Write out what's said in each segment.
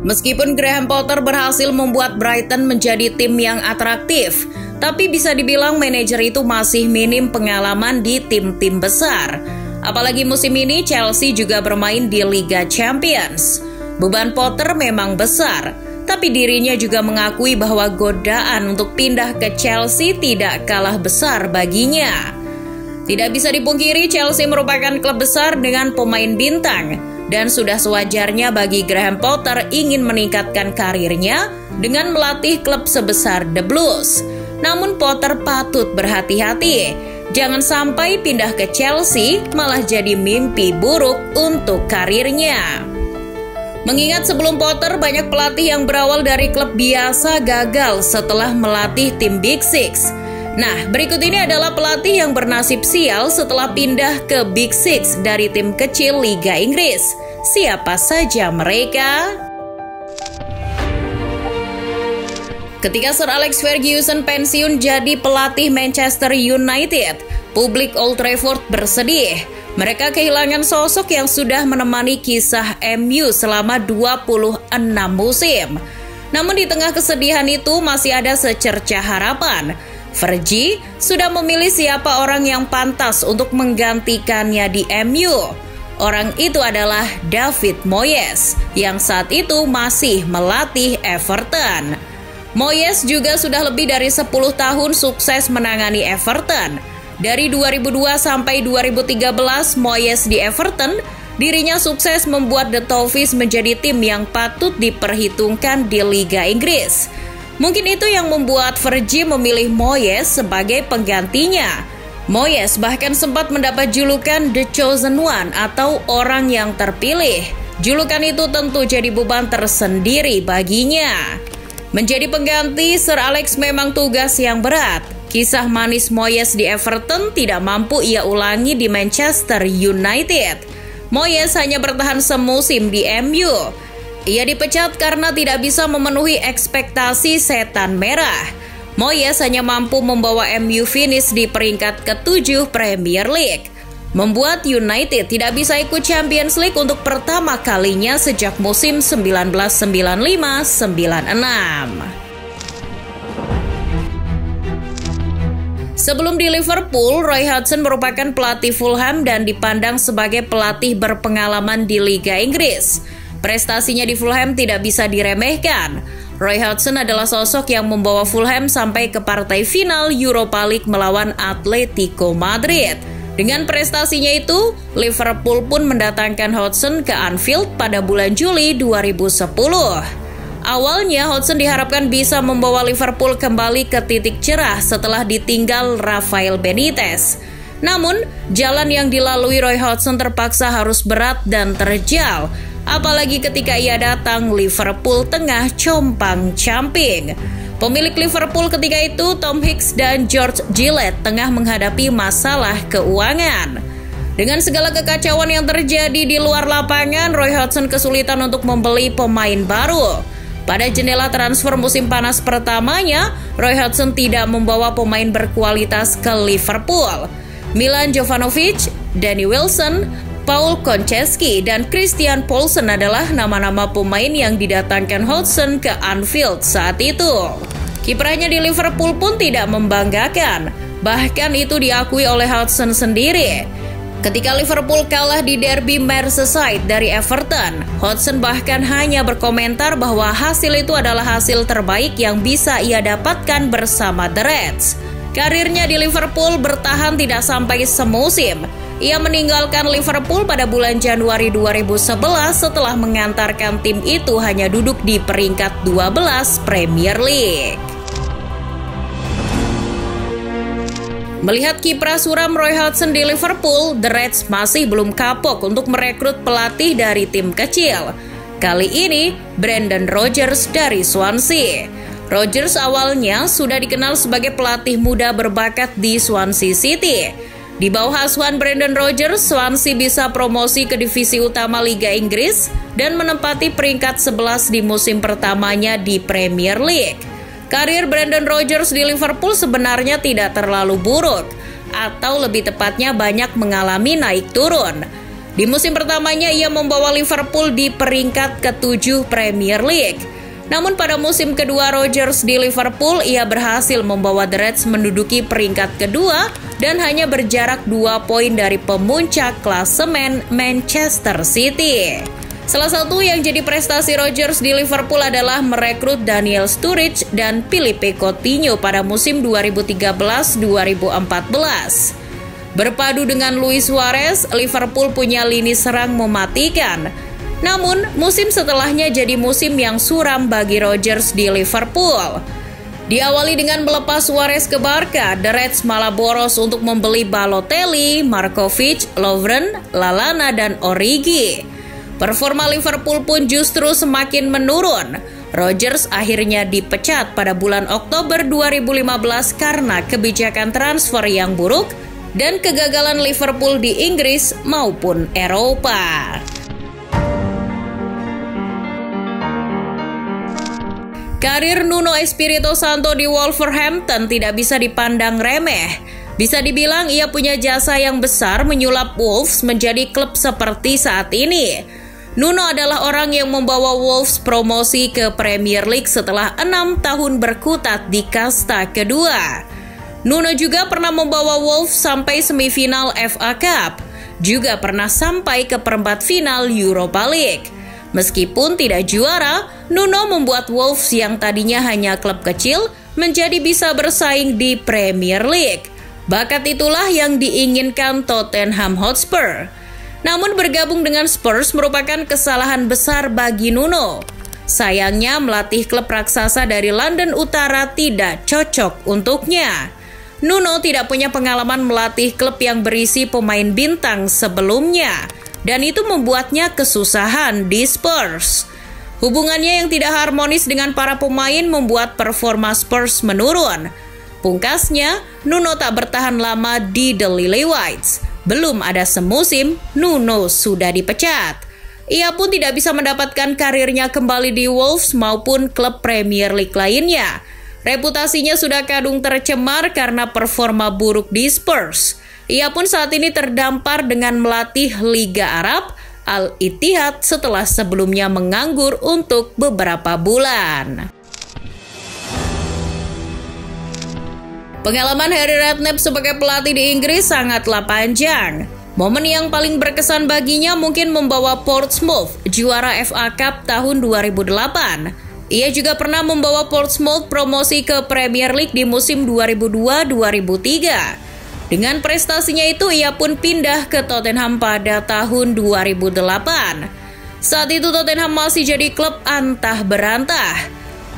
Meskipun Graham Potter berhasil membuat Brighton menjadi tim yang atraktif, tapi bisa dibilang manajer itu masih minim pengalaman di tim-tim besar. Apalagi musim ini Chelsea juga bermain di Liga Champions. Beban Potter memang besar, tapi dirinya juga mengakui bahwa godaan untuk pindah ke Chelsea tidak kalah besar baginya. Tidak bisa dipungkiri Chelsea merupakan klub besar dengan pemain bintang, dan sudah sewajarnya bagi Graham Potter ingin meningkatkan karirnya dengan melatih klub sebesar The Blues. Namun Potter patut berhati-hati, jangan sampai pindah ke Chelsea malah jadi mimpi buruk untuk karirnya. Mengingat sebelum Potter banyak pelatih yang berawal dari klub biasa gagal setelah melatih tim Big Six. Nah, berikut ini adalah pelatih yang bernasib sial setelah pindah ke Big Six dari tim kecil Liga Inggris. Siapa saja mereka? Ketika Sir Alex Ferguson pensiun jadi pelatih Manchester United, publik Old Trafford bersedih. Mereka kehilangan sosok yang sudah menemani kisah MU selama 26 musim. Namun di tengah kesedihan itu masih ada secercah harapan. Fergie sudah memilih siapa orang yang pantas untuk menggantikannya di MU. Orang itu adalah David Moyes yang saat itu masih melatih Everton. Moyes juga sudah lebih dari 10 tahun sukses menangani Everton. Dari 2002 sampai 2013 Moyes di Everton, dirinya sukses membuat The Toffees menjadi tim yang patut diperhitungkan di Liga Inggris. Mungkin itu yang membuat Fergie memilih Moyes sebagai penggantinya. Moyes bahkan sempat mendapat julukan The Chosen One atau orang yang terpilih. Julukan itu tentu jadi beban tersendiri baginya. Menjadi pengganti Sir Alex memang tugas yang berat. Kisah manis Moyes di Everton tidak mampu ia ulangi di Manchester United. Moyes hanya bertahan semusim di MU. Ia dipecat karena tidak bisa memenuhi ekspektasi setan merah. Moyes hanya mampu membawa MU finish di peringkat ke-7 Premier League, membuat United tidak bisa ikut Champions League untuk pertama kalinya sejak musim 1995-96. Sebelum di Liverpool, Roy Hodgson merupakan pelatih Fulham dan dipandang sebagai pelatih berpengalaman di Liga Inggris. Prestasinya di Fulham tidak bisa diremehkan. Roy Hodgson adalah sosok yang membawa Fulham sampai ke partai final Europa League melawan Atletico Madrid. Dengan prestasinya itu, Liverpool pun mendatangkan Hodgson ke Anfield pada bulan Juli 2010. Awalnya, Hodgson diharapkan bisa membawa Liverpool kembali ke titik cerah setelah ditinggal Rafael Benitez. Namun, jalan yang dilalui Roy Hodgson terpaksa harus berat dan terjal. Apalagi ketika ia datang, Liverpool tengah compang-camping. Pemilik Liverpool ketika itu, Tom Hicks dan George Gillett, tengah menghadapi masalah keuangan. Dengan segala kekacauan yang terjadi di luar lapangan, Roy Hodgson kesulitan untuk membeli pemain baru. Pada jendela transfer musim panas pertamanya, Roy Hodgson tidak membawa pemain berkualitas ke Liverpool. Milan Jovanovic, Danny Wilson, Paul Konchesky, dan Christian Poulsen adalah nama-nama pemain yang didatangkan Hodgson ke Anfield saat itu. Kiprahnya di Liverpool pun tidak membanggakan, bahkan itu diakui oleh Hodgson sendiri. Ketika Liverpool kalah di derby Merseyside dari Everton, Hodgson bahkan hanya berkomentar bahwa hasil itu adalah hasil terbaik yang bisa ia dapatkan bersama The Reds. Karirnya di Liverpool bertahan tidak sampai semusim. Ia meninggalkan Liverpool pada bulan Januari 2011 setelah mengantarkan tim itu hanya duduk di peringkat 12 Premier League. Melihat kiprah suram Roy Hodgson di Liverpool, The Reds masih belum kapok untuk merekrut pelatih dari tim kecil. Kali ini, Brendan Rodgers dari Swansea. Rodgers awalnya sudah dikenal sebagai pelatih muda berbakat di Swansea City. Di bawah asuhan Brendan Rodgers, Swansea bisa promosi ke divisi utama Liga Inggris dan menempati peringkat 11 di musim pertamanya di Premier League. Karir Brendan Rodgers di Liverpool sebenarnya tidak terlalu buruk, atau lebih tepatnya banyak mengalami naik turun. Di musim pertamanya ia membawa Liverpool di peringkat ke-7 Premier League. Namun pada musim kedua Rodgers di Liverpool, ia berhasil membawa The Reds menduduki peringkat kedua dan hanya berjarak 2 poin dari pemuncak klasemen Manchester City. Salah satu yang jadi prestasi Rodgers di Liverpool adalah merekrut Daniel Sturridge dan Philippe Coutinho pada musim 2013-2014. Berpadu dengan Luis Suarez, Liverpool punya lini serang mematikan. Namun, musim setelahnya jadi musim yang suram bagi Rodgers di Liverpool. Diawali dengan melepas Suarez ke Barca, The Reds malah boros untuk membeli Balotelli, Markovic, Lovren, Lallana, dan Origi. Performa Liverpool pun justru semakin menurun. Rodgers akhirnya dipecat pada bulan Oktober 2015 karena kebijakan transfer yang buruk dan kegagalan Liverpool di Inggris maupun Eropa. Karir Nuno Espirito Santo di Wolverhampton tidak bisa dipandang remeh. Bisa dibilang ia punya jasa yang besar menyulap Wolves menjadi klub seperti saat ini. Nuno adalah orang yang membawa Wolves promosi ke Premier League setelah 6 tahun berkutat di kasta kedua. Nuno juga pernah membawa Wolves sampai semifinal FA Cup, juga pernah sampai ke perempat final Europa League. Meskipun tidak juara, Nuno membuat Wolves yang tadinya hanya klub kecil menjadi bisa bersaing di Premier League. Bakat itulah yang diinginkan Tottenham Hotspur. Namun bergabung dengan Spurs merupakan kesalahan besar bagi Nuno. Sayangnya melatih klub raksasa dari London Utara tidak cocok untuknya. Nuno tidak punya pengalaman melatih klub yang berisi pemain bintang sebelumnya, dan itu membuatnya kesusahan di Spurs. Hubungannya yang tidak harmonis dengan para pemain membuat performa Spurs menurun. Pungkasnya, Nuno tak bertahan lama di The Lily-Whites. Belum ada semusim, Nuno sudah dipecat. Ia pun tidak bisa mendapatkan karirnya kembali di Wolves maupun klub Premier League lainnya. Reputasinya sudah kadung tercemar karena performa buruk di Spurs. Ia pun saat ini terdampar dengan melatih Liga Arab Al-Ittihad setelah sebelumnya menganggur untuk beberapa bulan. Pengalaman Harry Redknapp sebagai pelatih di Inggris sangatlah panjang. Momen yang paling berkesan baginya mungkin membawa Portsmouth juara FA Cup tahun 2008. Ia juga pernah membawa Portsmouth promosi ke Premier League di musim 2002-2003. Dengan prestasinya itu, ia pun pindah ke Tottenham pada tahun 2008. Saat itu Tottenham masih jadi klub antah berantah.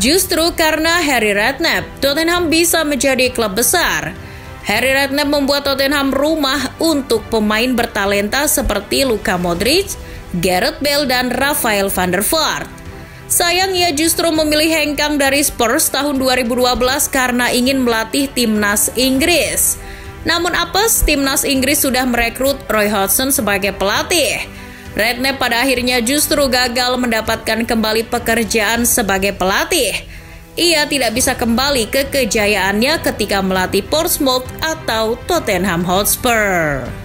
Justru karena Harry Redknapp, Tottenham bisa menjadi klub besar. Harry Redknapp membuat Tottenham rumah untuk pemain bertalenta seperti Luka Modric, Gareth Bale, dan Rafael van der Vaart. Sayang ia justru memilih hengkang dari Spurs tahun 2012 karena ingin melatih timnas Inggris. Namun apes, timnas Inggris sudah merekrut Roy Hodgson sebagai pelatih. Redknapp pada akhirnya justru gagal mendapatkan kembali pekerjaan sebagai pelatih. Ia tidak bisa kembali ke kejayaannya ketika melatih Portsmouth atau Tottenham Hotspur.